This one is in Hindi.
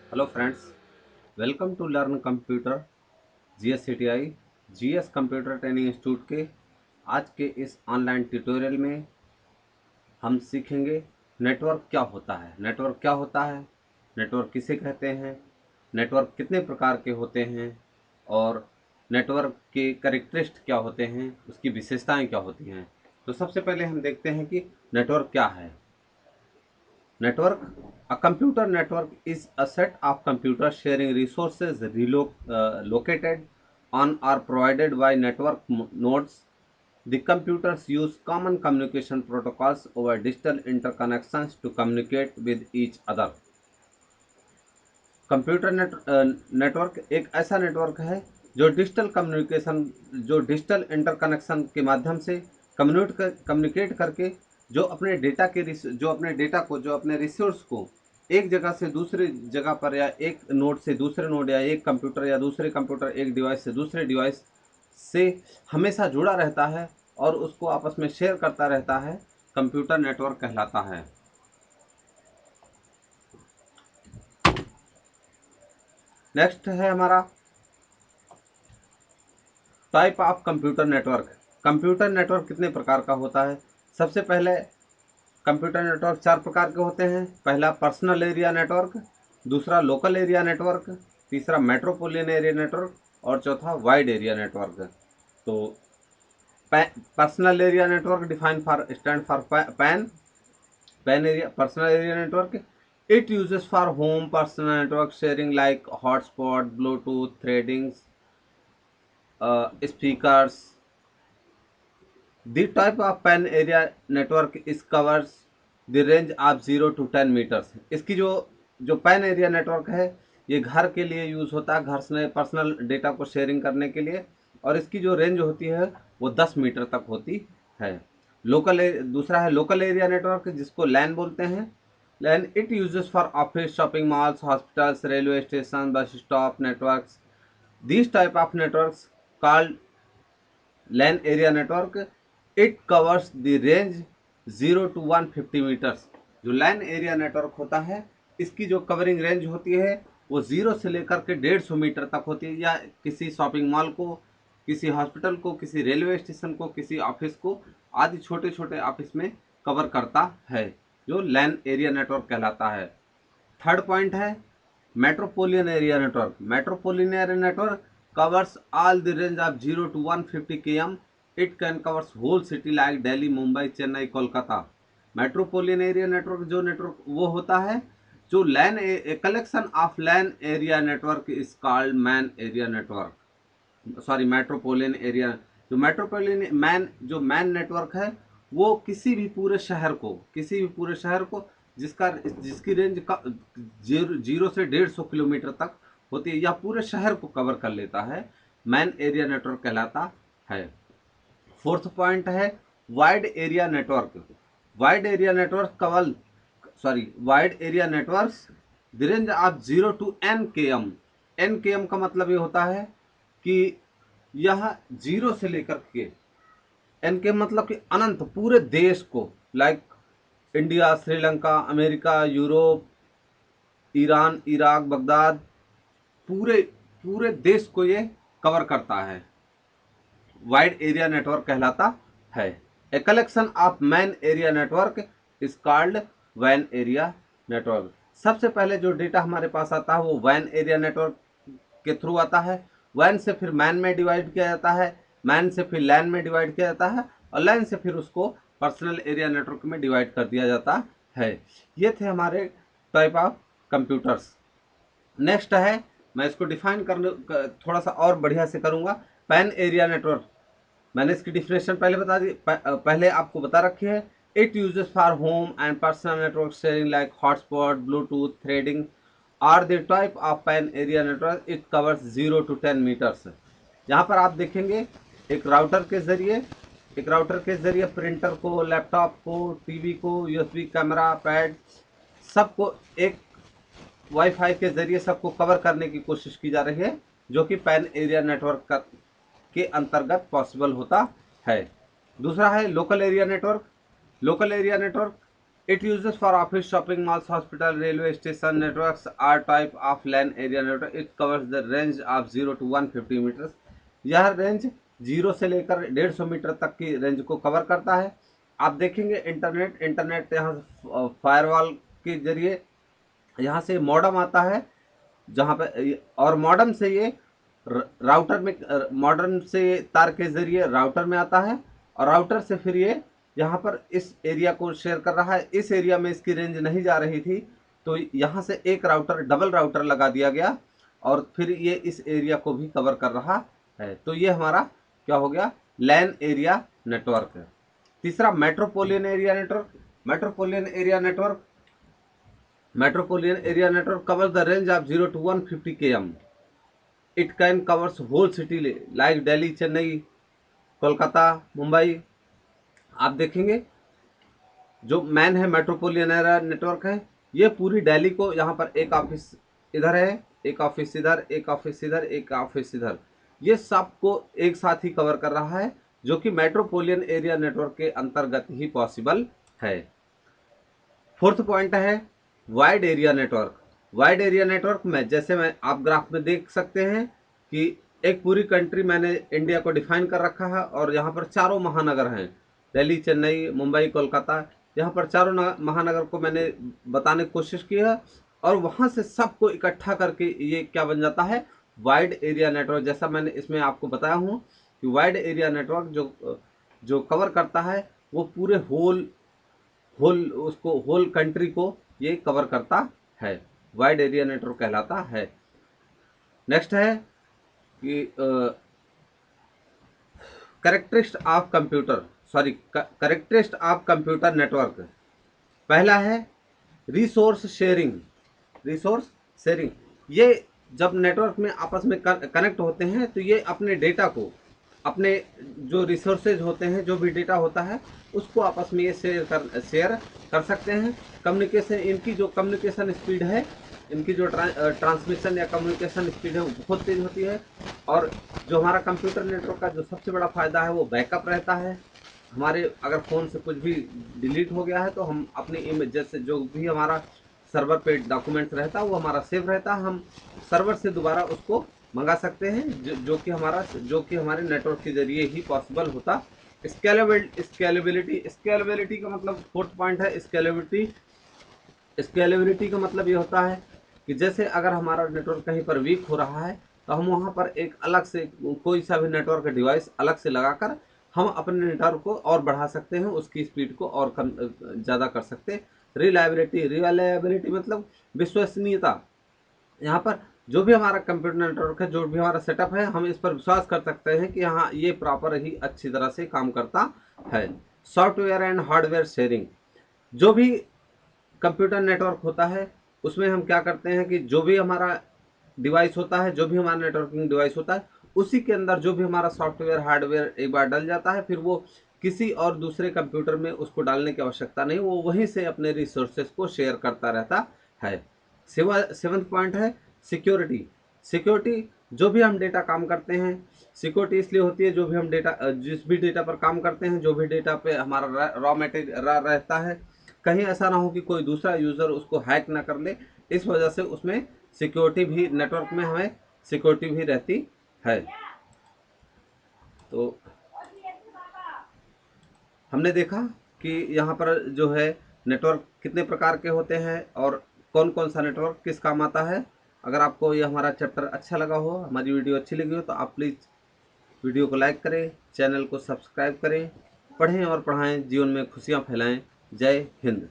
Hello friends, welcome to learn computer GSCTI GS computer training institute के आज के इस ऑनलाइन ट्यूटोरियल में हम सीखेंगे नेटवर्क क्या होता है। नेटवर्क क्या होता है, नेटवर्क किसे कहते हैं, नेटवर्क कितने प्रकार के होते हैं और नेटवर्क के कैरेक्टरिस्टिक क्या होते हैं, उसकी विशेषताएं क्या होती हैं। तो सबसे पहले हम देखते हैं कि नेटवर्क क्या है। Network, a computer network is a set of computers sharing resources located on or provided by network nodes. The computers use common communication protocols over digital interconnections to communicate with each other. Computer network एक ऐसा नेटवर्क है जो डिजिटल इंटरकनेक्शन के माध्यम से कम्युनिकेट करके जो अपने रिसोर्स को एक जगह से दूसरी जगह पर या एक नोड से दूसरे नोड या एक कंप्यूटर या दूसरे कंप्यूटर एक डिवाइस से दूसरे डिवाइस से हमेशा जुड़ा रहता है और उसको आपस में शेयर करता रहता है, कंप्यूटर नेटवर्क कहलाता है। नेक्स्ट है हमारा type of computer network. Computer network कितने प्रकार का होता है। सबसे पहले कंप्यूटर नेटवर्क चार प्रकार के होते हैं। पहला पर्सनल एरिया नेटवर्क, दूसरा लोकल एरिया नेटवर्क, तीसरा मेट्रोपोलियन एरिया नेटवर्क और चौथा वाइड एरिया नेटवर्क। तो personal area network define for stand for PAN area personal area network. It uses for home personal network sharing like hotspot, Bluetooth, threadings, speakers. The type of pan area network is covers the range of 0 to 10 meters. इसकी जो पैन एरिया नेटवर्क है ये घर के लिए यूज़ होता है, घर से पर्सनल डेटा को शेयरिंग करने के लिए, और इसकी जो रेंज होती है वो 10 मीटर तक होती है। दूसरा है लोकल एरिया नेटवर्क जिसको लैन बोलते हैं। LAN it uses for office, shopping malls, hospitals, railway station, bus stop networks. These type of networks called LAN area network. It covers the range 0 to 150 meters. जो LAN area network होता है इसकी जो कवरिंग रेंज होती है वो 0 से लेकर के 150 मीटर तक होती है, या किसी शॉपिंग मॉल को, किसी हॉस्पिटल को, किसी रेलवे स्टेशन को, किसी ऑफिस को आदि छोटे छोटे ऑफिस में कवर करता है, जो LAN एरिया नेटवर्क कहलाता है। थर्ड पॉइंट है metropolitan area network. Metropolitan area network covers all the range of 0 to 150 km. It can covers whole city like Delhi, Mumbai, Chennai, Kolkata. Metropolitan area network जो नेटवर्क वो होता है जो LAN collection of LAN area network is called MAN area network, sorry metropolitan area. जो मैन नेटवर्क है वो किसी भी पूरे शहर को जिसकी रेंज का 0 से 150 किलोमीटर तक होती है या पूरे शहर को कवर कर लेता है, मैन एरिया नेटवर्क कहलाता है। फोर्थ पॉइंट है wide area network. Wide area networks the range of 0 to N km। N km का मतलब ये होता है कि यह 0 से लेकर के एन के मतलब कि अनंत पूरे देश को, like India, Sri Lanka, America, Europe, Iran, Iraq, Baghdad, पूरे पूरे देश को ये कवर करता है, वाइड एरिया नेटवर्क कहलाता है। A collection of MAN area network is called वैन एरिया नेटवर्क। सबसे पहले जो डेटा हमारे पास आता है वो वैन एरिया नेटवर्क के थ्रू आता है। वैन से फिर मैन में डिवाइड किया जाता है, मैन से फिर लैन में डिवाइड किया जाता है और लैन से फिर उसको पर्सनल एरिया नेटवर्क में डिवाइड कर दिया जाता है। ये थे हमारे टाइप ऑफ कंप्यूटर्स। नेक्स्ट है, मैं इसको डिफाइन करने थोड़ा सा और बढ़िया से करूंगा। पैन एरिया नेटवर्क, मैंने इसकी डिफिनेशन पहले बता दी, पहले आपको बता रखी है। It uses for home and personal network sharing like hotspot, Bluetooth, threading are the type of PAN area network. It covers 0 to 10 meters। यहाँ पर आप देखेंगे एक राउटर के जरिए प्रिंटर को, लैपटॉप को, टीवी को, यूएसबी कैमरा, पैड, सबको एक वाईफाई के जरिए सबको कवर करने की कोशिश की जा रही है, जो कि पैन एरिया नेटवर्क के अंतर्गत पॉसिबल होता है। दूसरा है local area network. Local area network It uses for office, shopping malls, hospital, railway station networks are type of LAN area network. It covers the range of 0 to 150 meters. यह रेंज 0 से लेकर 150 मीटर तक की रेंज को कवर करता है। आप देखेंगे इंटरनेट यहाँ फायरवॉल के जरिए यहाँ से मॉडम आता है, जहाँ पे और मॉडम से ये राउटर में मॉडर्न से तार के जरिए राउटर में आता है और राउटर से फिर ये यहाँ पर इस एरिया को शेयर कर रहा है। इस एरिया में इसकी रेंज नहीं जा रही थी तो यहाँ से एक राउटर डबल राउटर लगा दिया गया और फिर ये इस एरिया को भी कवर कर रहा है। तो ये हमारा क्या हो गया, लैन एरिया नेटवर्क है। तीसरा metropolitan area network. Metropolitan area network covers the range of 0 to 150 km. It can covers whole city like Delhi, Chennai, Kolkata, Mumbai. आप देखेंगे जो मैन है मेट्रोपोलियन एरिया नेटवर्क है, ये पूरी दिल्ली को, यहाँ पर एक ऑफिस इधर है, एक ऑफिस इधर, एक ऑफिस इधर, एक ऑफिस इधर, ये सबको एक साथ ही कवर कर रहा है, जो कि मेट्रोपोलियन एरिया नेटवर्क के अंतर्गत ही पॉसिबल है। फोर्थ पॉइंट है wide area network. Wide area network में जैसे मैं आप ग्राफ में देख सकते हैं कि एक पूरी कंट्री मैंने इंडिया को डिफाइन कर रखा है और यहाँ पर चारों महानगर हैं, दिल्ली, चेन्नई, मुंबई, कोलकाता। यहाँ पर चारों महानगर को मैंने बताने की कोशिश की है और वहाँ से सबको इकट्ठा करके ये क्या बन जाता है, वाइड एरिया नेटवर्क। जैसा मैंने इसमें आपको बताया हूँ कि वाइड एरिया नेटवर्क जो कवर करता है वो पूरे होल कंट्री को ये कवर करता है, वाइड एरिया नेटवर्क कहलाता है। नेक्स्ट है कि करेक्टरिस्टिक्स ऑफ कंप्यूटर नेटवर्क। पहला है रिसोर्स शेयरिंग। ये जब नेटवर्क में आपस में कनेक्ट होते हैं तो ये अपने डेटा को, अपने जो रिसोर्सेज होते हैं, जो भी डेटा होता है उसको आपस में ये शेयर कर सकते हैं। कम्युनिकेशन, इनकी जो कम्युनिकेशन स्पीड है, इनकी जो ट्रांसमिशन या कम्युनिकेशन स्पीड है वो बहुत तेज होती है। और जो हमारा कंप्यूटर नेटवर्क का जो सबसे बड़ा फ़ायदा है वो बैकअप रहता है। हमारे अगर फ़ोन से कुछ भी डिलीट हो गया है तो हम अपनी इमेज, जैसे जो भी हमारा सर्वर पे डॉक्यूमेंट्स रहता है वो हमारा सेव रहता है, हम सर्वर से दोबारा उसको मंगा सकते हैं, जो कि हमारे नेटवर्क के जरिए ही पॉसिबल होता। स्केलेबिलिटी का मतलब फोर्थ पॉइंट है स्केलेबिलिटी का मतलब ये होता है कि जैसे अगर हमारा नेटवर्क कहीं पर वीक हो रहा है तो हम वहाँ पर एक अलग से कोई सा भी नेटवर्क डिवाइस अलग से लगाकर हम अपने नेटवर्क को और बढ़ा सकते हैं, उसकी स्पीड को और कम ज़्यादा कर सकते हैं। रिलायबिलिटी मतलब विश्वसनीयता। यहाँ पर जो भी हमारा कंप्यूटर नेटवर्क है, जो भी हमारा सेटअप है, हम इस पर विश्वास कर सकते हैं कि हाँ ये प्रॉपर ही अच्छी तरह से काम करता है। Software and hardware sharing. जो भी कंप्यूटर नेटवर्क होता है उसमें हम क्या करते हैं कि जो भी हमारा डिवाइस होता है, जो भी हमारा नेटवर्किंग डिवाइस होता है, उसी के अंदर जो भी हमारा सॉफ्टवेयर हार्डवेयर एक बार डल जाता है, फिर वो किसी और दूसरे कंप्यूटर में उसको डालने की आवश्यकता नहीं, वो वहीं से अपने रिसोर्सेज को शेयर करता रहता है। सेवंथ पॉइंट है सिक्योरिटी। जो भी हम डेटा काम करते हैं, सिक्योरिटी इसलिए होती है, जो भी हम डेटा, जिस भी डेटा पर काम करते हैं, जो भी डेटा पे हमारा रॉ मटेरियल रहता है, कहीं ऐसा ना हो कि कोई दूसरा यूज़र उसको हैक ना कर ले। इस वजह से उसमें सिक्योरिटी भी, नेटवर्क में हमें सिक्योरिटी भी रहती है। तो हमने देखा कि यहाँ पर जो है नेटवर्क कितने प्रकार के होते हैं और कौन कौन सा नेटवर्क किस काम आता है। अगर आपको ये हमारा चैप्टर अच्छा लगा हो, हमारी वीडियो अच्छी लगी हो, तो आप प्लीज़ वीडियो को लाइक करें, चैनल को सब्सक्राइब करें। पढ़ें और पढ़ाएं, जीवन में खुशियाँ फैलाएं। जय हिंद।